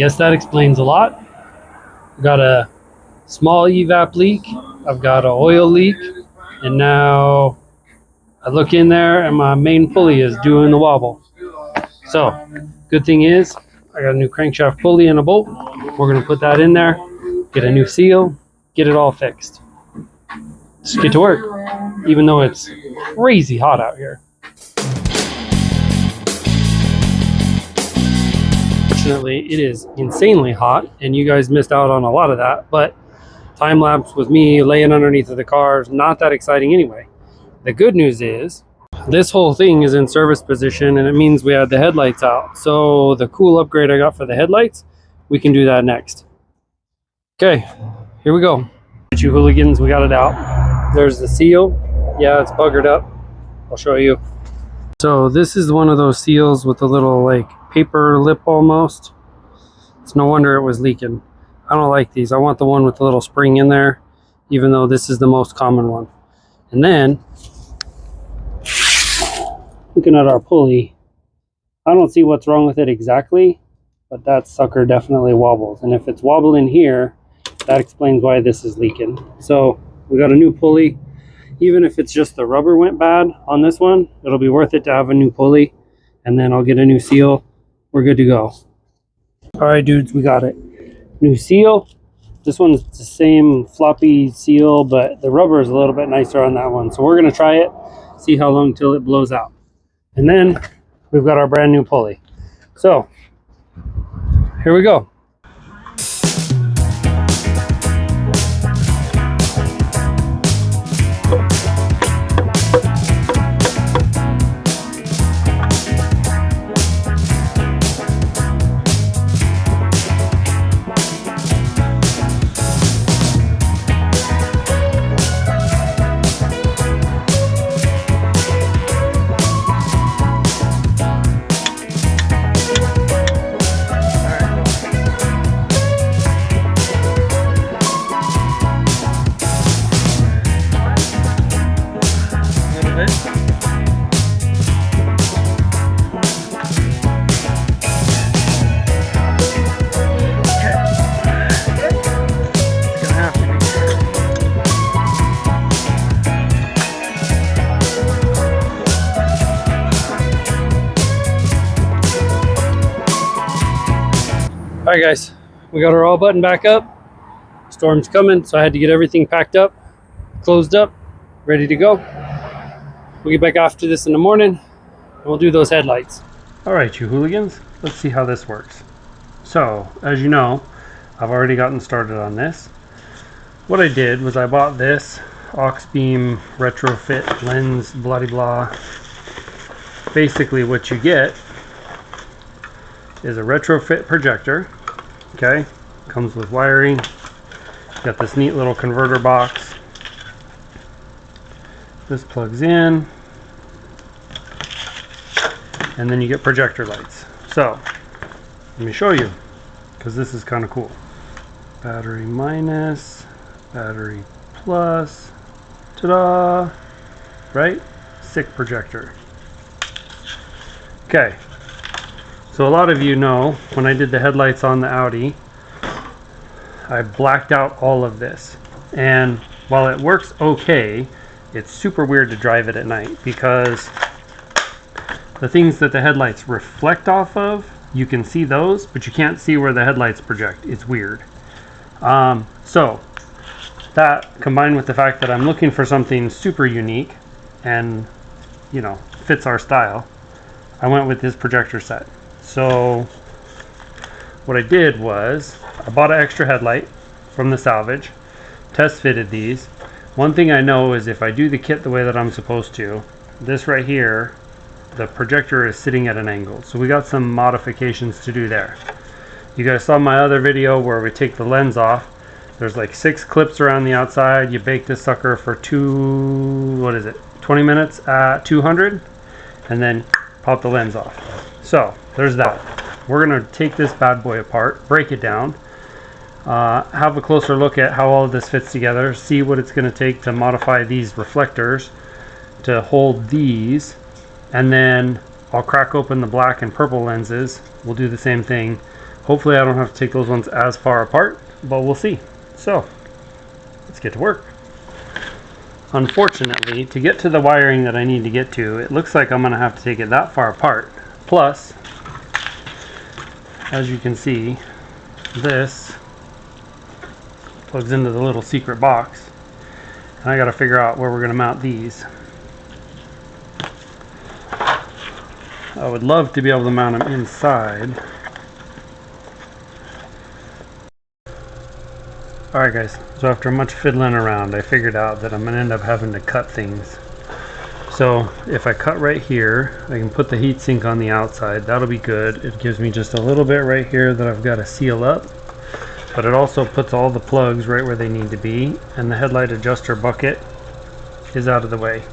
guess that explains a lot. I've got a small evap leak, I've got an oil leak, and now I look in there and my main pulley is doing the wobble. So, good thing is, I got a new crankshaft pulley and a bolt. We're gonna put that in there, get a new seal, get it all fixed. Just get to work, even though it's crazy hot out here. Fortunately, it is insanely hot, and you guys missed out on a lot of that, but time lapse with me laying underneath of the car is not that exciting anyway. The good news is, this whole thing is in service position, and it means we had the headlights out. So the cool upgrade I got for the headlights, we can do that next. Okay, here we go. You hooligans, we got it out. There's the seal. Yeah, it's buggered up. I'll show you. So this is one of those seals with a little like paper lip almost. It's no wonder it was leaking. I don't like these. I want the one with the little spring in there, even though this is the most common one. And then, looking at our pulley, I don't see what's wrong with it exactly, but that sucker definitely wobbles. And if it's wobbling here, that explains why this is leaking. So we got a new pulley. Even if it's just the rubber went bad on this one, it'll be worth it to have a new pulley, and then I'll get a new seal. We're good to go. All right, dudes, we got it. New seal. This one's the same floppy seal, but the rubber is a little bit nicer on that one. So we're gonna try it, see how long till it blows out. And then we've got our brand new pulley. So here we go. All right, guys, we got our all button back up. Storm's coming, so I had to get everything packed up, closed up, ready to go. We'll get back after this in the morning, and we'll do those headlights. All right, you hooligans, let's see how this works. So, as you know, I've already gotten started on this. What I did was I bought this aux beam retrofit lens, blah de blah. Basically, what you get is a retrofit projector. Okay, comes with wiring. Got this neat little converter box. This plugs in, and then you get projector lights. So let me show you, because this is kind of cool. Battery minus, battery plus. Ta-da! Right? Sick projector. Okay. So a lot of you know, when I did the headlights on the Audi, I blacked out all of this. And while it works okay, it's super weird to drive it at night, because the things that the headlights reflect off of, you can see those, but you can't see where the headlights project. It's weird. So that, combined with the fact that I'm looking for something super unique and, you know, fits our style, I went with this projector set. So what I did was I bought an extra headlight from the salvage, test fitted these. One thing I know is if I do the kit the way that I'm supposed to, this right here, the projector is sitting at an angle. So we got some modifications to do there. You guys saw my other video where we take the lens off. There's like 6 clips around the outside. You bake this sucker for 20 minutes at 200, and then pop the lens off. So there's that. We're gonna take this bad boy apart, break it down, have a closer look at how all of this fits together, see what it's gonna take to modify these reflectors to hold these, and then I'll crack open the black and purple lenses. We'll do the same thing Hopefully I don't have to take those ones as far apart, but we'll see. So let's get to work. Unfortunately, to get to the wiring that I need to get to, it looks like I'm going to have to take it that far apart. Plus, as you can see, this plugs into the little secret box. And I got to figure out where we're going to mount these. I would love to be able to mount them inside. Alright guys, so after much fiddling around, I figured out that I'm going to end up having to cut things. So if I cut right here, I can put the heatsink on the outside. That'll be good. It gives me just a little bit right here that I've got to seal up. But it also puts all the plugs right where they need to be. And the headlight adjuster bucket is out of the way.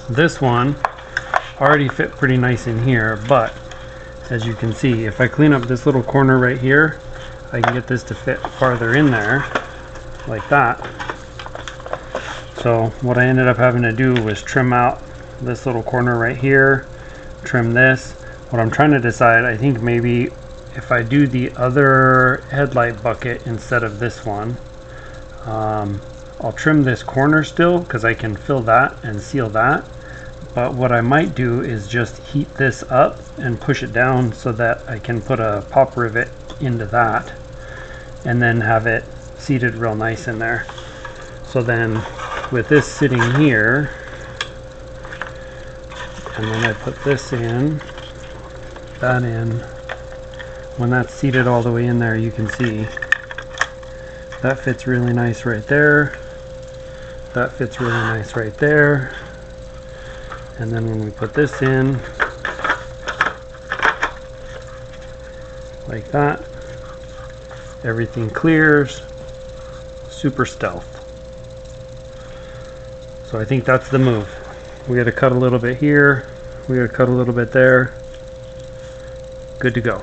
This one already fit pretty nice in here, but as you can see, if I clean up this little corner right here, I can get this to fit farther in there, like that. So what I ended up having to do was trim out this little corner right here, trim this. What I'm trying to decide, I think maybe if I do the other headlight bucket instead of this one, I'll trim this corner still because I can fill that and seal that. But what I might do is just heat this up and push it down so that I can put a pop rivet into that and then have it seated real nice in there. So then with this sitting here, and then I put this in, that in, when that's seated all the way in there, you can see that fits really nice right there, that fits really nice right there. And then when we put this in, like that, everything clears, super stealth. So I think that's the move. We got to cut a little bit here, we got to cut a little bit there, good to go.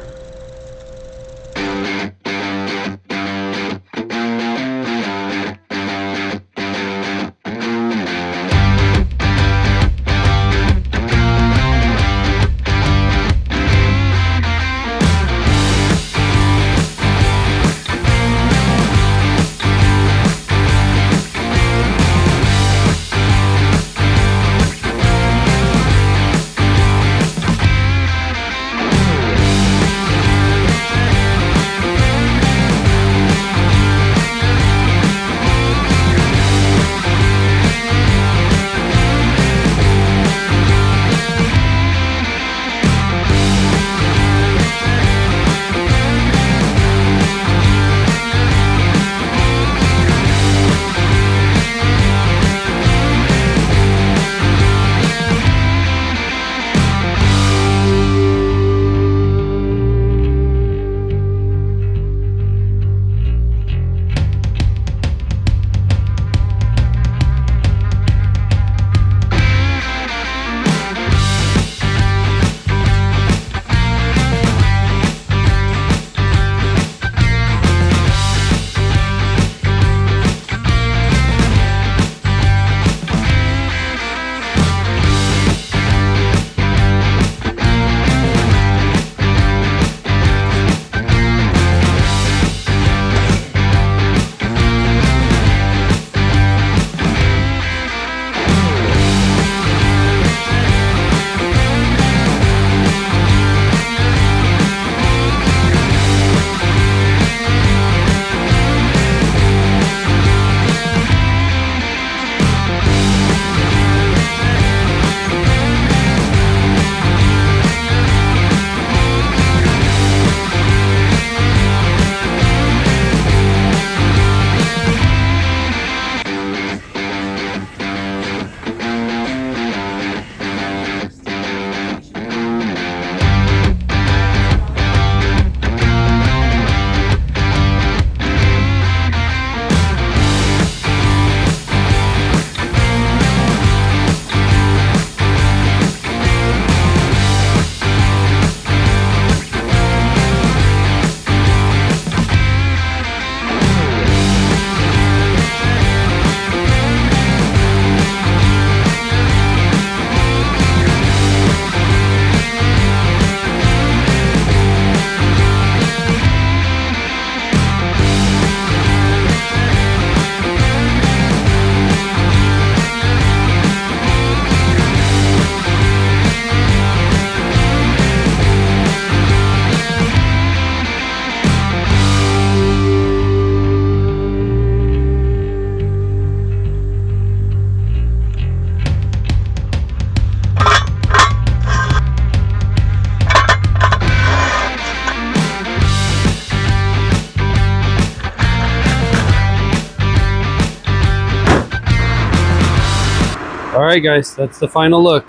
All right, guys, that's the final look.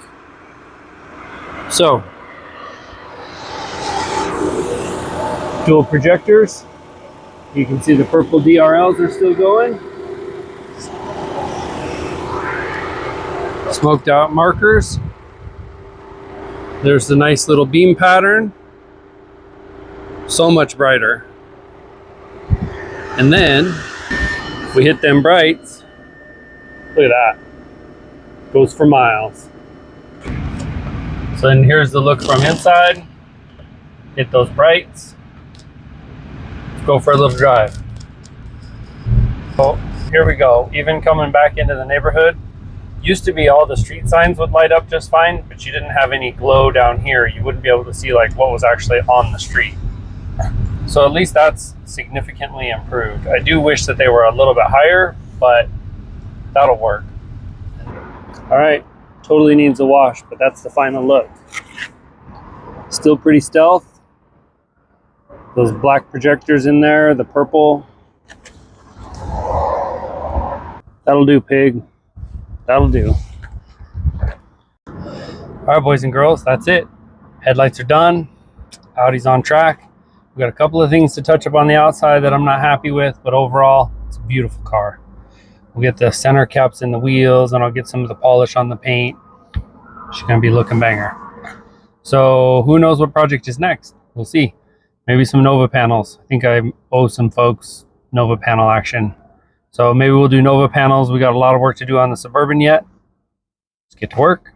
So, dual projectors. You can see the purple DRLs are still going. Smoked out markers. There's the nice little beam pattern. So much brighter. And then we hit them brights. Look at that. Goes for miles. So then here's the look from inside. Hit those brights. Let's go for a little drive. So here we go. Even coming back into the neighborhood. Used to be all the street signs would light up just fine, but you didn't have any glow down here. You wouldn't be able to see like what was actually on the street. So at least that's significantly improved. I do wish that they were a little bit higher, but that'll work. All right, totally needs a wash, but that's the final look. Still pretty stealth. Those black projectors in there, the purple. That'll do, pig. That'll do. All right, boys and girls, that's it. Headlights are done. Audi's on track. We've got a couple of things to touch up on the outside that I'm not happy with, but overall, it's a beautiful car. We'll get the center caps in the wheels, and I'll get some of the polish on the paint. She's gonna be looking banger. So who knows what project is next? We'll see. Maybe some Nova panels. I think I owe some folks Nova panel action. So maybe we'll do Nova panels. We got a lot of work to do on the Suburban yet. Let's get to work.